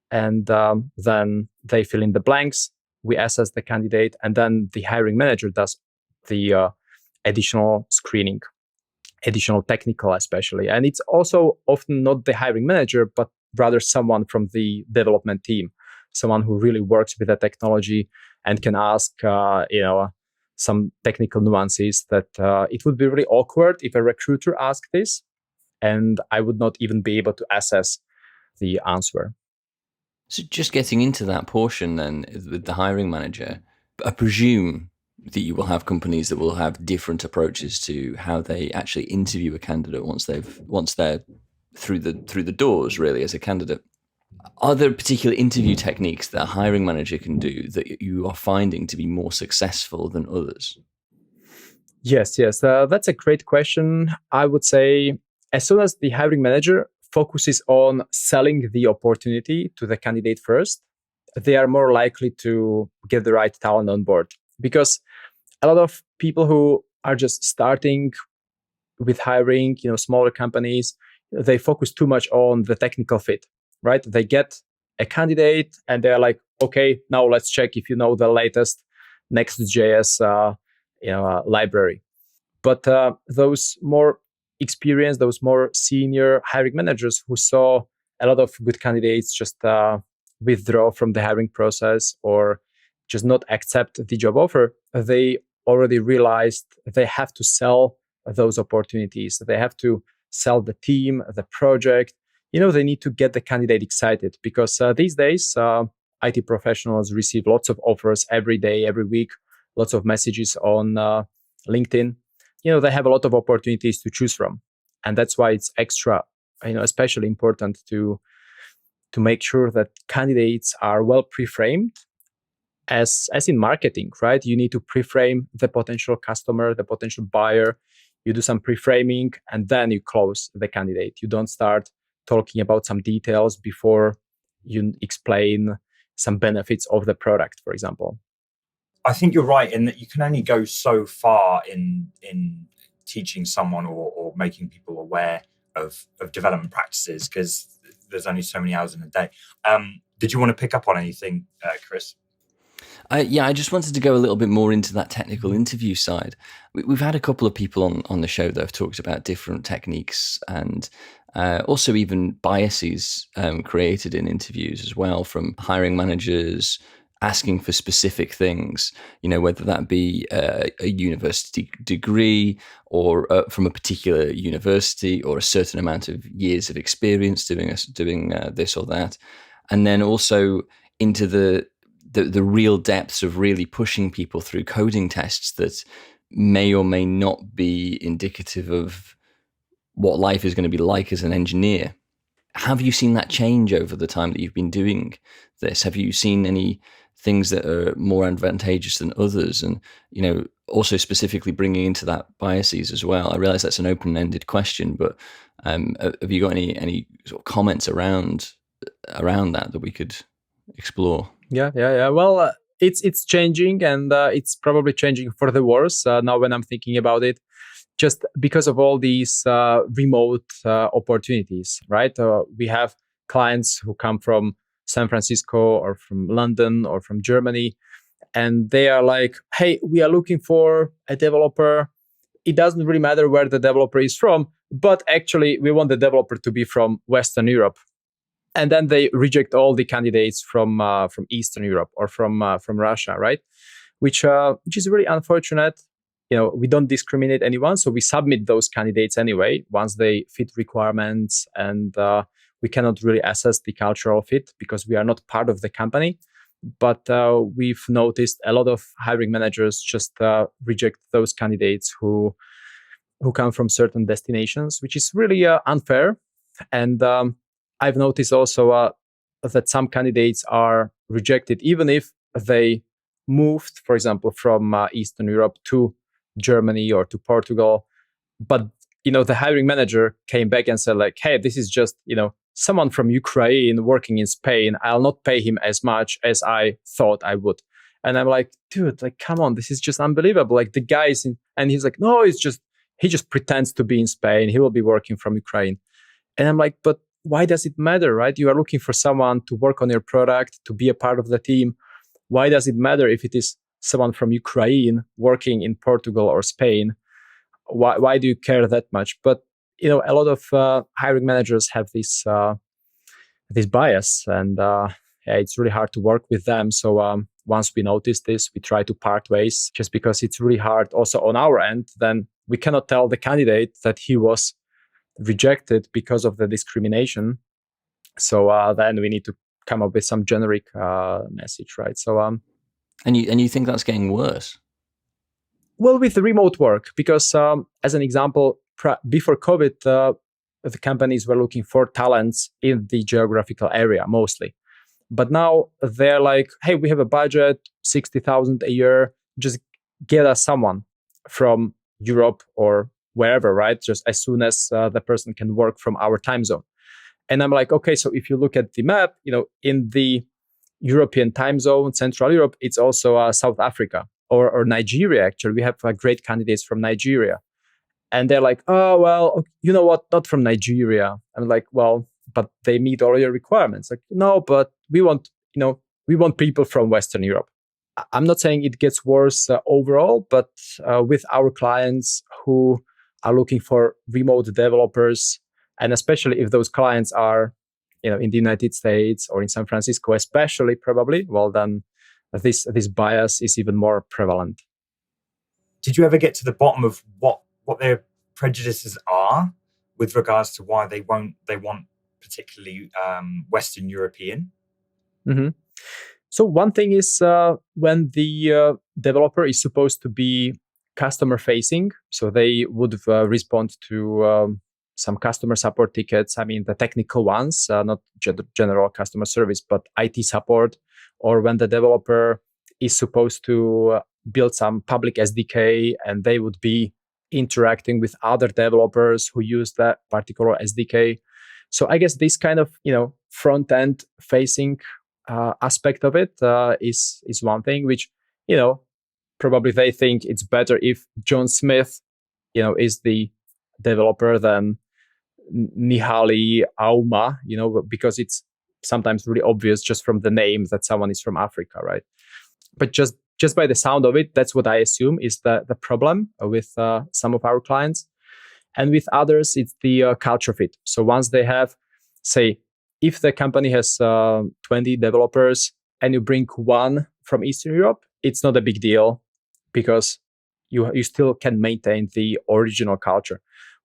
And then they fill in the blanks. We assess the candidate. And then the hiring manager does the additional screening, additional technical especially. And it's also often not the hiring manager, but rather someone from the development team, someone who really works with the technology and can ask, some technical nuances that it would be really awkward if a recruiter asked this, and I would not even be able to assess the answer. So just getting into that portion then with the hiring manager, I presume that you will have companies that will have different approaches to how they actually interview a candidate once they're through the doors, really, as a candidate. Are there particular interview techniques that a hiring manager can do that you are finding to be more successful than others? Yes. That's a great question. I would say as soon as the hiring manager focuses on selling the opportunity to the candidate first, they are more likely to get the right talent on board. Because a lot of people who are just starting with hiring, smaller companies, they focus too much on the technical fit, right? They get a candidate and they're like, okay, now let's check if you know the latest Next.js library. But those more experienced, those more senior hiring managers who saw a lot of good candidates just withdraw from the hiring process or just not accept the job offer, they already realized they have to sell those opportunities. They have to sell the team, the project. They need to get the candidate excited because these days, IT professionals receive lots of offers every day, every week, lots of messages on LinkedIn. They have a lot of opportunities to choose from. And that's why it's extra, especially important to make sure that candidates are well pre-framed. As in marketing, right? You need to pre-frame the potential customer, the potential buyer. You do some pre-framing and then you close the candidate. You don't start talking about some details before you explain some benefits of the product, for example. I think you're right in that you can only go so far in teaching someone or making people aware of development practices because there's only so many hours in a day. Did you want to pick up on anything, Chris? Yeah, I just wanted to go a little bit more into that technical interview side. We've had a couple of people on the show that have talked about different techniques and also even biases created in interviews as well from hiring managers asking for specific things, whether that be a university degree or from a particular university or a certain amount of years of experience doing this or that. And then also into the real depths of really pushing people through coding tests that may or may not be indicative of what life is going to be like as an engineer. Have you seen that change over the time that you've been doing this? Have you seen any things that are more advantageous than others? And, also specifically bringing into that biases as well. I realize that's an open-ended question, but have you got any sort of comments around that we could explore? Yeah. Well, it's changing, and it's probably changing for the worse now when I'm thinking about it, just because of all these remote opportunities, right? We have clients who come from San Francisco or from London or from Germany, and they are like, hey, we are looking for a developer. It doesn't really matter where the developer is from, but actually we want the developer to be from Western Europe. And then they reject all the candidates from Eastern Europe or from Russia, right? Which is really unfortunate. We don't discriminate anyone, so we submit those candidates anyway once they fit requirements, and we cannot really assess the cultural fit because we are not part of the company. But we've noticed a lot of hiring managers just reject those candidates who come from certain destinations, which is really unfair. And I've noticed also that some candidates are rejected even if they moved, for example, from Eastern Europe to Germany or to Portugal. But, the hiring manager came back and said like, hey, this is just, someone from Ukraine working in Spain. I'll not pay him as much as I thought I would. And I'm like, dude, like, come on, this is just unbelievable. Like the guy's and he's like, no, he just pretends to be in Spain. He will be working from Ukraine. And I'm like, but why does it matter, right? You are looking for someone to work on your product, to be a part of the team. Why does it matter if it is someone from Ukraine working in Portugal or Spain? Why do you care that much? But a lot of hiring managers have this bias, and it's really hard to work with them. So once we notice this, we try to part ways, just because it's really hard. Also on our end, then we cannot tell the candidate that he was rejected because of the discrimination. So then we need to come up with some generic message, right? So and you think that's getting worse? Well, with the remote work, because as an example, before COVID, the companies were looking for talents in the geographical area mostly. But now they're like, hey, we have a budget, 60,000 a year. Just get us someone from Europe or wherever, right? Just as soon as the person can work from our time zone. And I'm like, okay, so if you look at the map, in the European time zone, Central Europe, it's also South Africa or Nigeria. Actually, we have great candidates from Nigeria. And they're like, oh, well, you know what? Not from Nigeria. I'm like, well, but they meet all your requirements. Like, no, but we want people from Western Europe. I'm not saying it gets worse overall, but with our clients who are looking for remote developers, and especially if those clients are, in the United States or in San Francisco, especially probably, well, then this bias is even more prevalent. Did you ever get to the bottom of what their prejudices are with regards to why they want particularly Western European? Mm-hmm. So one thing is when the developer is supposed to be customer facing, so they would respond to some customer support tickets. I mean, the technical ones, not general customer service, but IT support. Or when the developer is supposed to build some public SDK and they would be interacting with other developers who use that particular SDK. So I guess this kind of, front end facing aspect of it is one thing, which, probably they think it's better if John Smith, is the developer than Nihali Auma, because it's sometimes really obvious just from the name that someone is from Africa, right? But just by the sound of it, that's what I assume is the problem with some of our clients. And with others, it's the culture fit. So once they have, say, if the company has 20 developers and you bring one from Eastern Europe, it's not a big deal because you still can maintain the original culture.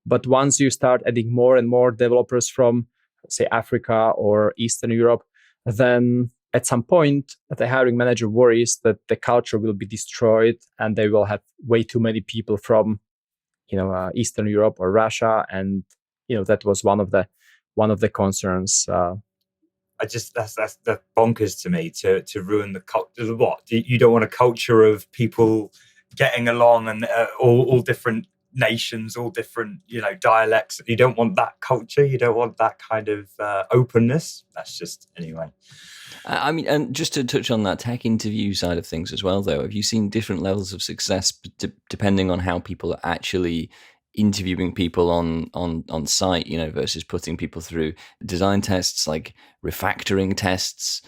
But once you start adding more and more developers from, say, Africa or Eastern Europe, then at some point, the hiring manager worries that the culture will be destroyed and they will have way too many people from, Eastern Europe or Russia, and that was one of the concerns. That's bonkers to me to ruin the culture. What you don't want a culture of people getting along and all different nations, all different dialects. You don't want that culture. You don't want that kind of openness. That's just anyway. I mean, and just to touch on that tech interview side of things as well, though, have you seen different levels of success depending on how people are actually interviewing people on site, versus putting people through design tests like refactoring tests,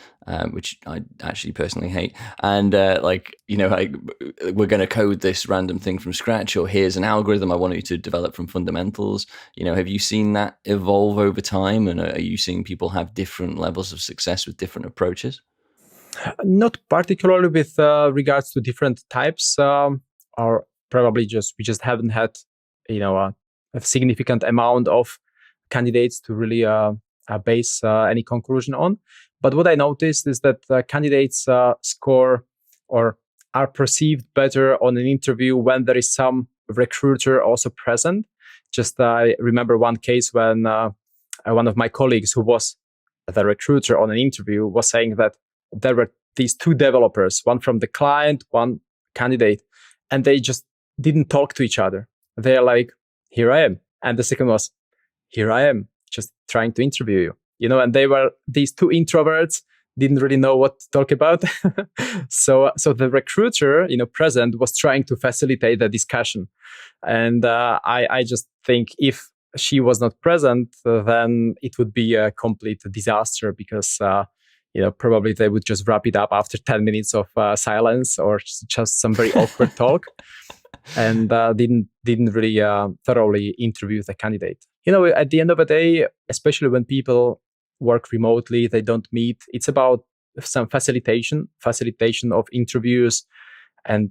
which I actually personally hate, and we're going to code this random thing from scratch, or here's an algorithm I want you to develop from fundamentals. Have you seen that evolve over time, and are you seeing people have different levels of success with different approaches? Not particularly with regards to different types, or probably we just haven't had a significant amount of candidates to really base any conclusion on. But what I noticed is that candidates score or are perceived better on an interview when there is some recruiter also present. I remember one case when one of my colleagues who was the recruiter on an interview was saying that there were these two developers, one from the client, one candidate, and they just didn't talk to each other. They're like, here I am. And the second was, here I am, just trying to interview you. And they were these two introverts, didn't really know what to talk about. So the recruiter, present, was trying to facilitate the discussion. And I just think if she was not present, then it would be a complete disaster because, probably they would just wrap it up after 10 minutes of silence or just some very awkward talk. And didn't really thoroughly interview the candidate. At the end of the day, especially when people work remotely, they don't meet. It's about some facilitation of interviews, and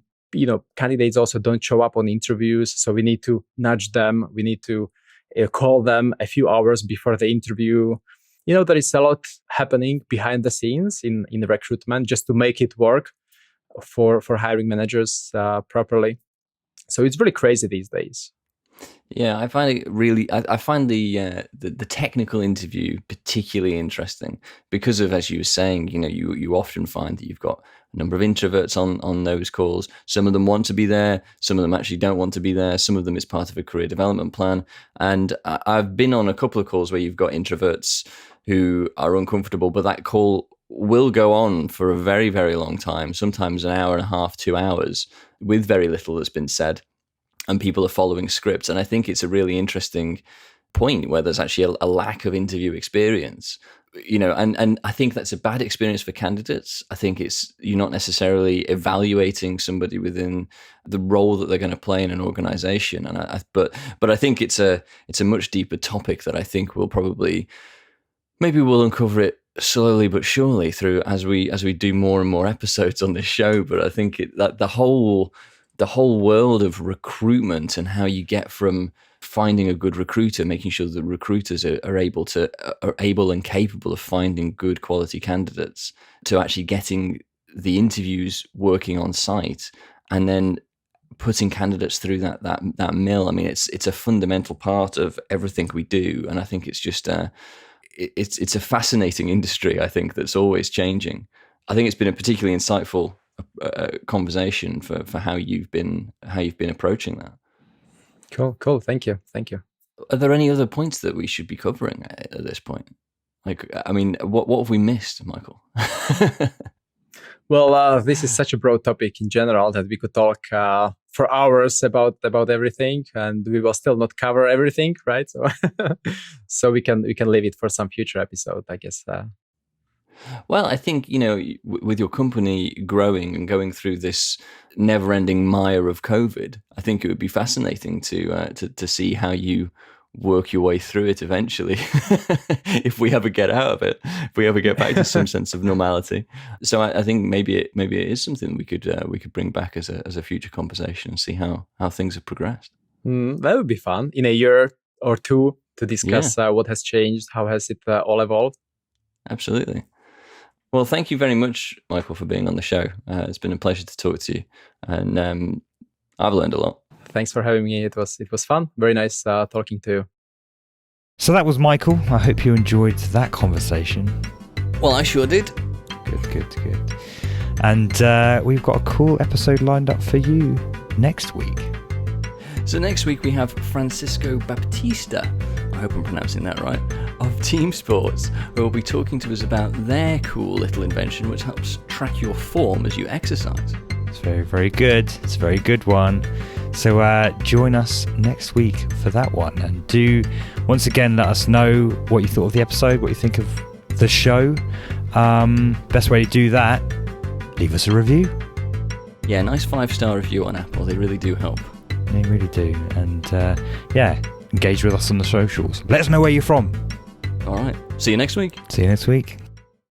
candidates also don't show up on interviews. So we need to nudge them. We need to call them a few hours before the interview. There is a lot happening behind the scenes in recruitment just to make it work for hiring managers properly. So it's really crazy these days. Yeah, I find it really. I find the technical interview particularly interesting because of, as you were saying, you often find that you've got a number of introverts on those calls. Some of them want to be there. Some of them actually don't want to be there. Some of them it's part of a career development plan. And I've been on a couple of calls where you've got introverts who are uncomfortable, but that call will go on for a very, very long time, sometimes an hour and a half, 2 hours, with very little that's been said, and people are following scripts. And I think it's a really interesting point where there's actually a lack of interview experience, and I think that's a bad experience for candidates. I think you're not necessarily evaluating somebody within the role that they're going to play in an organization. And but I think it's a much deeper topic that I think maybe we'll uncover it slowly but surely through as we do more and more episodes on this show. But I think that the whole world of recruitment and how you get from finding a good recruiter, making sure that recruiters are able and capable of finding good quality candidates, to actually getting the interviews working on site and then putting candidates through that mill. I mean, it's a fundamental part of everything we do, and I think it's just it's a fascinating industry, I think, that's always changing. I think it's been a particularly insightful conversation for how you've been approaching that. Cool. Thank you. Are there any other points that we should be covering at this point? Like, I mean, what have we missed, Michael? Well, this is such a broad topic in general that we could talk for hours about everything, and we will still not cover everything, right? So we can leave it for some future episode, I guess. Well, I think, with your company growing and going through this never-ending mire of COVID, I think it would be fascinating to see how you work your way through it eventually if we ever get out of it, if we ever get back to some sense of normality. So I think maybe it is something we could bring back as a future conversation and see how things have progressed. That would be fun in a year or two to discuss what has changed, how has it all evolved. Absolutely. Well, thank you very much, Michael, for being on the show. It's been a pleasure to talk to you, and I've learned a lot. Thanks for having me. It was fun. Very nice talking to you. So that was Michael. I hope you enjoyed that conversation. Well, I sure did. Good. And we've got a cool episode lined up for you next week. So next week we have Francisco Baptista, I hope I'm pronouncing that right, of Team Sports, who will be talking to us about their cool little invention which helps track your form as you exercise. It's very, very good. It's a very good one. So join us next week for that one. And do, once again, let us know what you thought of the episode, what you think of the show. Best way to do that, leave us a review. Yeah, nice 5-star review on Apple. They really do help. They really do. And engage with us on the socials. Let us know where you're from. All right. See you next week. See you next week.